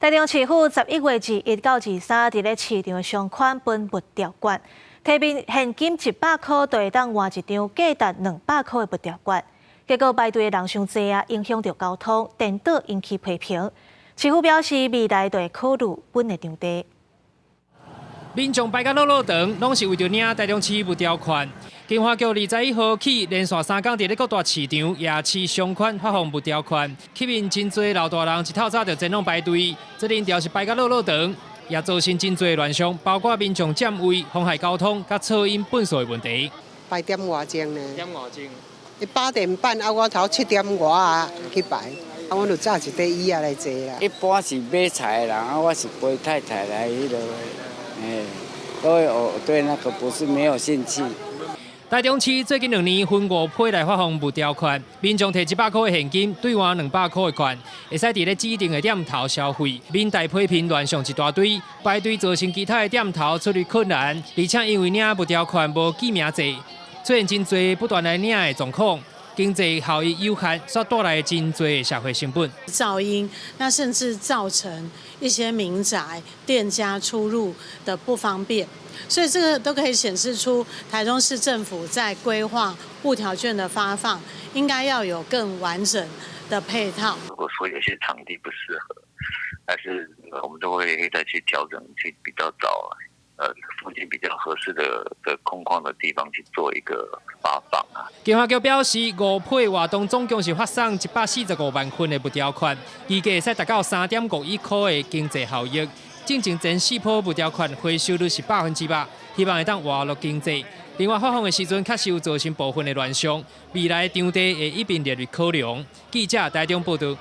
台中市府11月1到23伫咧市场上款分物条款，提面现金100块就会当换一张价值200块的物条款，结果排队的人伤济啊，影响到交通，颠倒引起批评。市府表示，未来就会考虑分的场地。民众排甲落落长，拢是为着领台中市物条款。经发局21号起，连续3天伫咧各大市场、夜市上款发放物条款，吸引真侪老大人一透早就前往排队，这人条是排甲落落长，也造成真侪乱象，包括民众占位、妨害交通、甲噪音本数的问题。排点外钟呢？点外钟？你8点半啊，我头7点外啊去排，啊，我就早一块椅啊来坐啦。一般是买菜的人，啊，我是陪太太来迄个，所以我对那个不是没有兴趣。台中市最近2年分5批来发放物条款，民众摕100块的现金兑换200块的券，会使伫咧指定的点头消费。民代批评乱象一大堆，排队造成其他的点头出入困难，而且因为领物条款无记名制，出现真侪不断来领的状况。经济效益有限，所带来真侪的社会成本。噪音，那甚至造成一些民宅店家出入的不方便，所以这个都可以显示出台中市政府在规划物条券的发放，应该要有更完整的配套。如果说有些场地不适合，但是我们都会再去调整，去比较找附近比较合适的空旷的地方去做一个发放啊。经发局表示，5批活动总共是发送145万份的物条款，预计会使达到3.5亿块的经济效益。进前前4批物条款回收率是100%，希望会当活络经济。另外发放的时阵，确实有造成部分的乱象，未来场地会一并列入考量。记者台中报道。